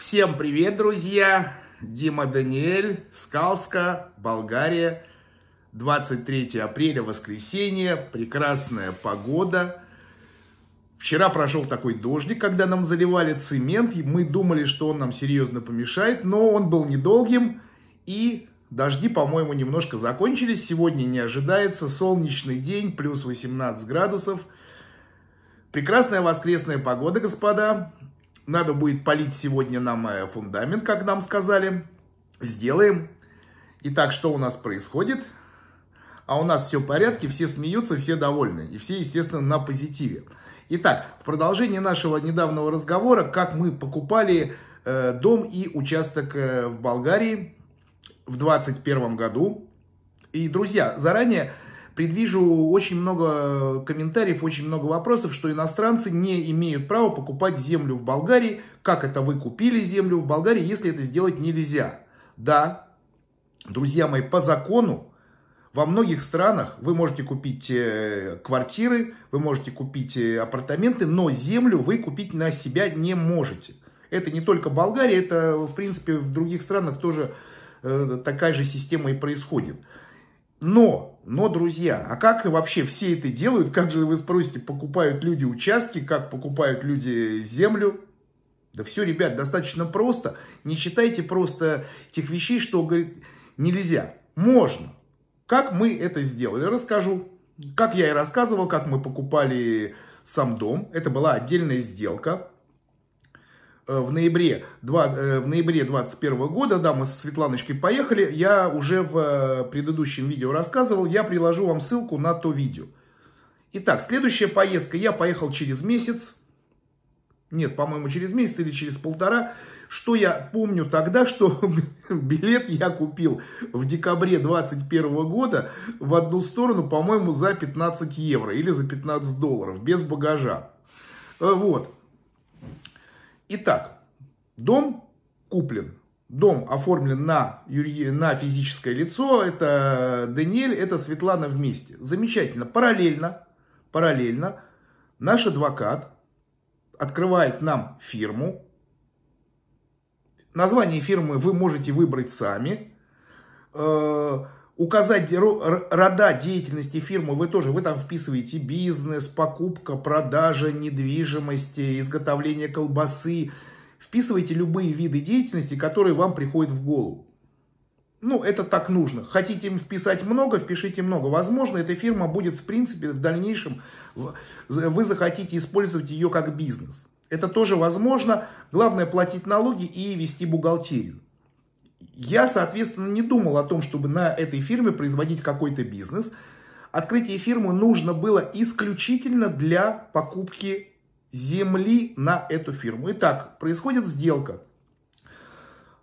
Всем привет, друзья! Дима Даниэль, Скалска, Болгария. 23 апреля, воскресенье, прекрасная погода. Вчера прошел такой дождик, когда нам заливали цемент. Мы думали, что он нам серьезно помешает, но он был недолгим. И дожди, по-моему, немножко закончились. Сегодня не ожидается. Солнечный день, плюс 18 градусов. Прекрасная воскресная погода, господа. Надо будет полить сегодня нам фундамент, как нам сказали. Сделаем. Итак, что у нас происходит? А у нас все в порядке, все смеются, все довольны. И все, естественно, на позитиве. Итак, в продолжении нашего недавнего разговора, как мы покупали дом и участок в Болгарии в 2021 году. И, друзья, заранее предвижу очень много комментариев, очень много вопросов, что иностранцы не имеют права покупать землю в Болгарии. Как это вы купили землю в Болгарии, если это сделать нельзя? Да, друзья мои, по закону во многих странах вы можете купить квартиры, вы можете купить апартаменты, но землю вы купить на себя не можете. Это не только Болгария, это, в принципе, в других странах тоже такая же система и происходит. Но, друзья, а как вообще все это делают? Как же, вы спросите, покупают люди участки, как покупают люди землю? Да все, ребят, достаточно просто. Не читайте просто тех вещей, что говорит нельзя. Можно. Как мы это сделали? Расскажу. Как я и рассказывал, как мы покупали сам дом. Это была отдельная сделка. В ноябре 2021 года, да, мы со Светланочкой поехали. Я уже в предыдущем видео рассказывал. Я приложу вам ссылку на то видео. Итак, следующая поездка. Я поехал через месяц. Нет, по-моему, через месяц или через полтора. Что я помню тогда, что билет я купил в декабре 2021 года в одну сторону, по-моему, за 15 евро или за 15 долларов, без багажа. Вот. Итак, дом куплен. Дом оформлен на физическое лицо. Это Даниэль, это Светлана вместе. Замечательно. Параллельно наш адвокат открывает нам фирму. Название фирмы вы можете выбрать сами. Указать рода деятельности фирмы вы там вписываете: бизнес, покупка, продажа, недвижимость, изготовление колбасы. Вписывайте любые виды деятельности, которые вам приходят в голову. Ну, это так нужно. Хотите им вписать много, впишите много. Возможно, эта фирма будет, в принципе, в дальнейшем, вы захотите использовать ее как бизнес. Это тоже возможно. Главное платить налоги и вести бухгалтерию. Я, соответственно, не думал о том, чтобы на этой фирме производить какой-то бизнес. Открытие фирмы нужно было исключительно для покупки земли на эту фирму. Итак, происходит сделка.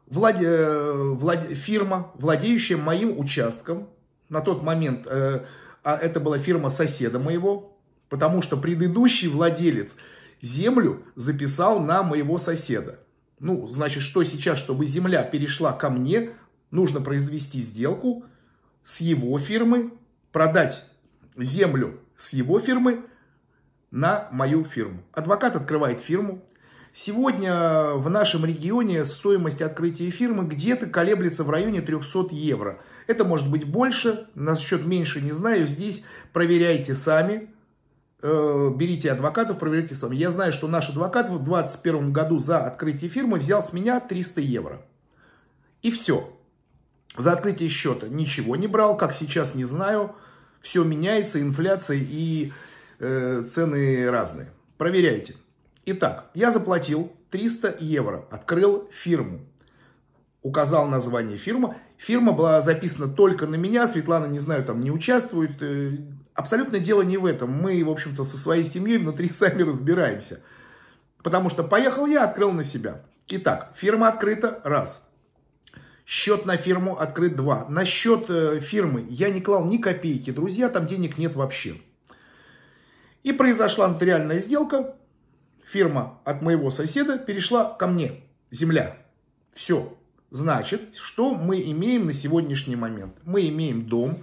Фирма, владеющая моим участком, на тот момент это была фирма соседа моего, потому что предыдущий владелец землю записал на моего соседа. Ну, значит, что сейчас, чтобы земля перешла ко мне, нужно произвести сделку с его фирмы, продать землю с его фирмы на мою фирму. Адвокат открывает фирму. Сегодня в нашем регионе стоимость открытия фирмы где-то колеблется в районе 300 евро. Это может быть больше, насчет меньше не знаю. Здесь проверяйте сами. Берите адвокатов, проверяйте сами. Я знаю, что наш адвокат в 2021 году за открытие фирмы взял с меня 300 евро. И все. За открытие счета ничего не брал, как сейчас, не знаю. Все меняется, инфляция и цены разные. Проверяйте. Итак, я заплатил 300 евро, открыл фирму. Указал название фирмы. Фирма была записана только на меня. Светлана, не знаю, там не участвует. Абсолютно дело не в этом. Мы, в общем-то, со своей семьей внутри сами разбираемся. Потому что поехал я, открыл на себя. Итак, фирма открыта, раз. Счет на фирму открыт, два. На счет фирмы я не клал ни копейки, друзья, там денег нет вообще. И произошла нотариальная сделка. Фирма от моего соседа перешла ко мне. Земля. Все. Значит, что мы имеем на сегодняшний момент? Мы имеем дом.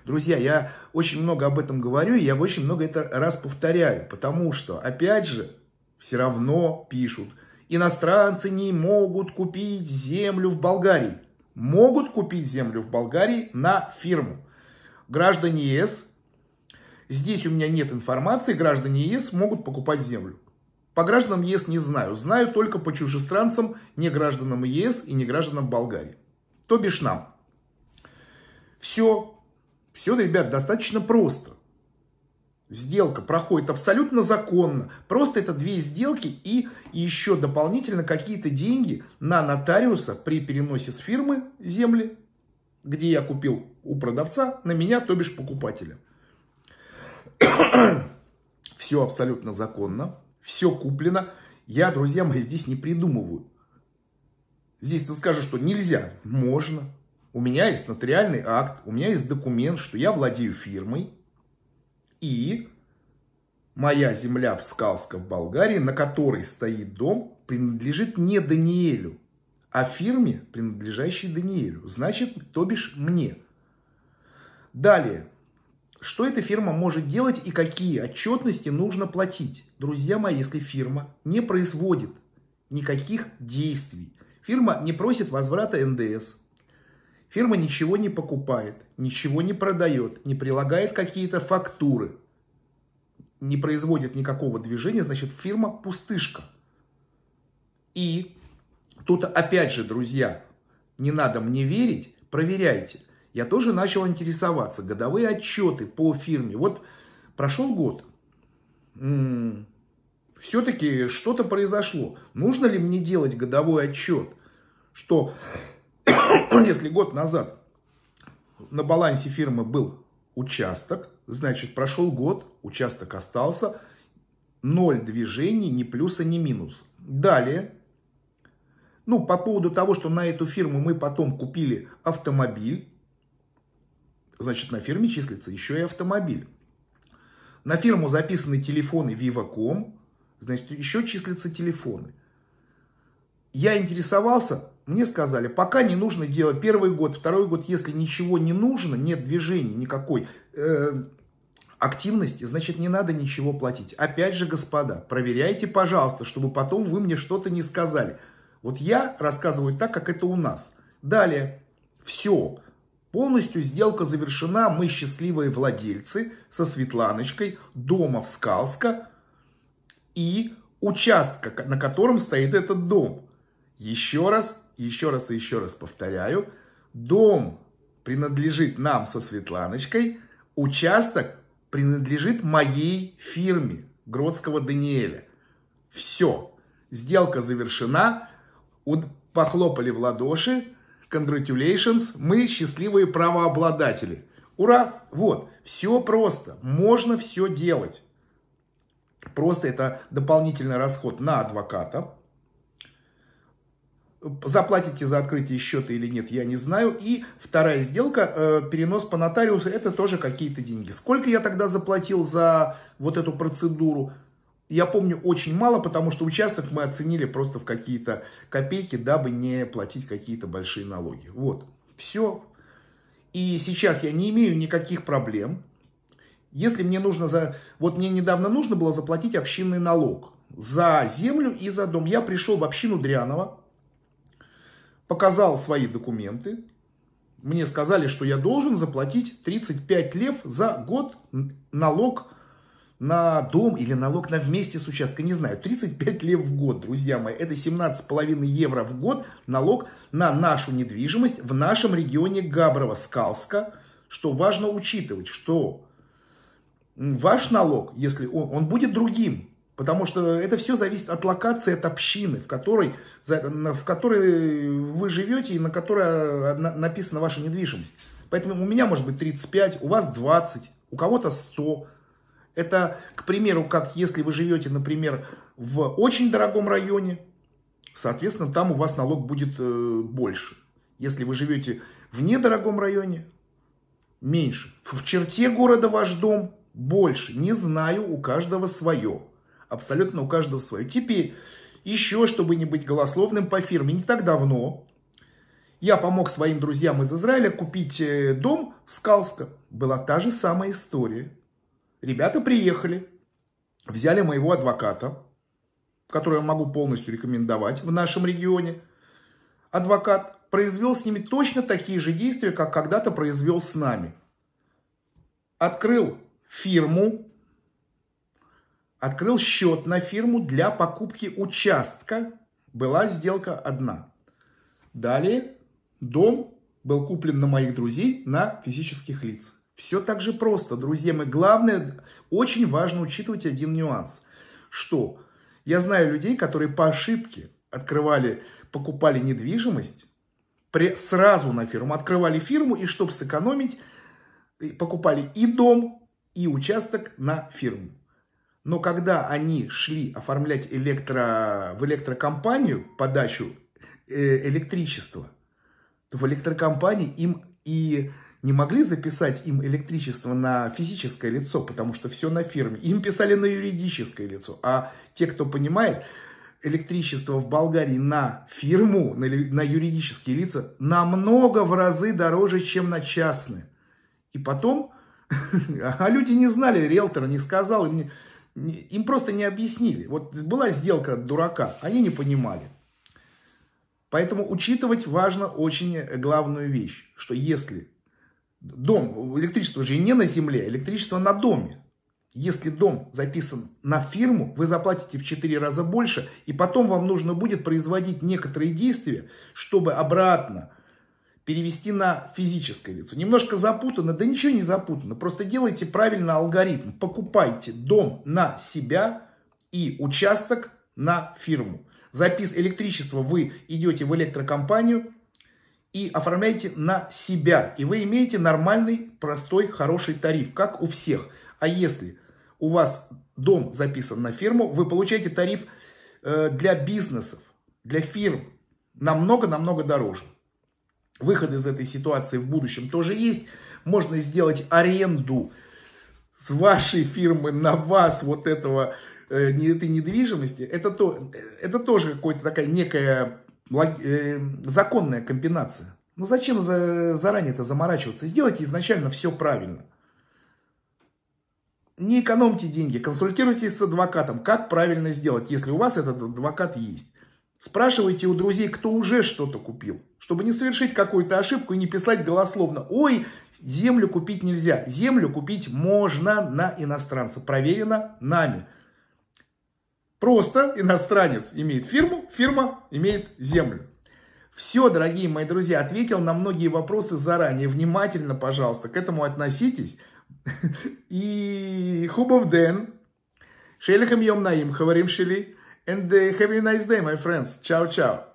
Друзья, я очень много об этом говорю, и я очень много это раз повторяю. Потому что, опять же, все равно пишут. иностранцы не могут купить землю в Болгарии. Могут купить землю в Болгарии на фирму. Граждане ЕС, здесь у меня нет информации, граждане ЕС могут покупать землю. По гражданам ЕС не знаю. Знаю только по чужестранцам, не гражданам ЕС и не гражданам Болгарии. То бишь нам. Все, ребят, достаточно просто. Сделка проходит абсолютно законно. Просто это две сделки и еще дополнительно какие-то деньги на нотариуса при переносе с фирмы земли, где я купил у продавца, на меня, то бишь покупателя. Все абсолютно законно. Все куплено. Я, друзья мои, здесь не придумываю. Здесь ты скажешь, что нельзя. Можно. У меня есть нотариальный акт, у меня есть документ, что я владею фирмой. И моя земля в Скалска в Болгарии, на которой стоит дом, принадлежит не Даниэлю, а фирме, принадлежащей Даниэлю. Значит, то бишь мне. Далее. Что эта фирма может делать и какие отчетности нужно платить? Друзья мои, если фирма не производит никаких действий, фирма не просит возврата НДС, фирма ничего не покупает, ничего не продает, не прилагает какие-то фактуры, не производит никакого движения, значит, фирма пустышка. И тут опять же, друзья, не надо мне верить, проверяйте. Я тоже начал интересоваться. Годовые отчеты по фирме. Вот прошел год. Все-таки что-то произошло. Нужно ли мне делать годовой отчет? Что если год назад на балансе фирмы был участок, значит, прошел год, участок остался, 0 движений, ни плюса, ни минуса. Далее, по поводу того, что на эту фирму мы потом купили автомобиль, значит, на фирме числится еще и автомобиль. На фирму записаны телефоны Viva.com, значит, еще числятся телефоны. Я интересовался, мне сказали, пока не нужно делать первый год, второй год, если ничего не нужно, нет движения, никакой активности, значит, не надо ничего платить. Опять же, господа, проверяйте, пожалуйста, чтобы потом вы мне что-то не сказали. Вот я рассказываю так, как это у нас. Далее, все. Полностью сделка завершена, мы счастливые владельцы со Светланочкой дома в Скалска и участка, на котором стоит этот дом. Еще раз повторяю, дом принадлежит нам со Светланочкой, участок принадлежит моей фирме Гродского Даниэля. Все, сделка завершена, похлопали в ладоши. Congratulations, мы счастливые правообладатели. Ура! Вот, все просто, можно все делать. Просто это дополнительный расход на адвоката. Заплатите за открытие счета или нет, я не знаю. И вторая сделка, перенос по нотариусу, это тоже какие-то деньги. Сколько я тогда заплатил за вот эту процедуру? Я помню очень мало, потому что участок мы оценили просто в какие-то копейки, дабы не платить какие-то большие налоги. Вот, все. И сейчас я не имею никаких проблем. Если мне нужно Вот мне недавно нужно было заплатить общинный налог за землю и за дом. Я пришел в общину Дрянова, показал свои документы. Мне сказали, что я должен заплатить 35 лев за год налог на дом или налог на вместе с участком, не знаю, 35 лев в год, друзья мои, это 17,5 евро в год налог на нашу недвижимость в нашем регионе Габрово-Скалска, что важно учитывать, что ваш налог, если он будет другим, потому что это все зависит от локации, от общины, в которой вы живете и на которой написана ваша недвижимость. Поэтому у меня может быть 35, у вас 20, у кого-то 100. Это, к примеру, как если вы живете, например, в очень дорогом районе, соответственно, там у вас налог будет больше. Если вы живете в недорогом районе, меньше. В черте города ваш дом больше. Не знаю, у каждого свое. Абсолютно у каждого свое. Теперь, еще, чтобы не быть голословным по фирме, не так давно я помог своим друзьям из Израиля купить дом в Скалска. Была та же самая история. Ребята приехали, взяли моего адвоката, которую я могу полностью рекомендовать в нашем регионе, адвокат произвел с ними точно такие же действия, как когда-то произвел с нами. Открыл фирму, открыл счет на фирму для покупки участка. Была сделка одна. Далее дом был куплен на моих друзей, на физических лиц. Все так же просто, друзья мои. Главное, очень важно учитывать один нюанс. Что я знаю людей, которые по ошибке покупали недвижимость сразу на фирму. Открывали фирму и, чтобы сэкономить, покупали и дом, и участок на фирму. Но когда они шли оформлять в электрокомпанию подачу электричества, то в электрокомпании им и не могли записать им электричество на физическое лицо, потому что все на фирме. Им писали на юридическое лицо. А те, кто понимает, электричество в Болгарии на фирму, на юридические лица намного в разы дороже, чем на частные. И потом, а люди не знали, риэлтор не сказал, им просто не объяснили. Вот была сделка дурака, они не понимали. Поэтому учитывать важно очень главную вещь, что если дом, электричество же не на земле, электричество на доме. Если дом записан на фирму, вы заплатите в 4 раза больше, и потом вам нужно будет производить некоторые действия, чтобы обратно перевести на физическое лицо. Немножко запутано, да ничего не запутано, просто делайте правильно алгоритм. Покупайте дом на себя и участок на фирму. Электричество вы идете в электрокомпанию и оформляете на себя. И вы имеете нормальный, простой, хороший тариф, как у всех. А если у вас дом записан на фирму, вы получаете тариф для бизнесов, для фирм намного-намного дороже. Выход из этой ситуации в будущем тоже есть. Можно сделать аренду с вашей фирмы на вас вот этой недвижимости. Это тоже какая-то такая некая законная комбинация. Ну зачем заранее-то заморачиваться? Сделайте изначально все правильно. Не экономьте деньги, консультируйтесь с адвокатом, как правильно сделать, если у вас этот адвокат есть. Спрашивайте у друзей, кто уже что-то купил, чтобы не совершить какую-то ошибку и не писать голословно: ой, землю купить нельзя. Землю купить можно на иностранца, проверено нами. Просто иностранец имеет фирму, фирма имеет землю. Все, дорогие мои друзья, ответил на многие вопросы заранее. Внимательно, пожалуйста, к этому относитесь. И хубов ден. Шейлихам йом наим, хаварим шели. And have a nice day, my friends. Ciao, ciao.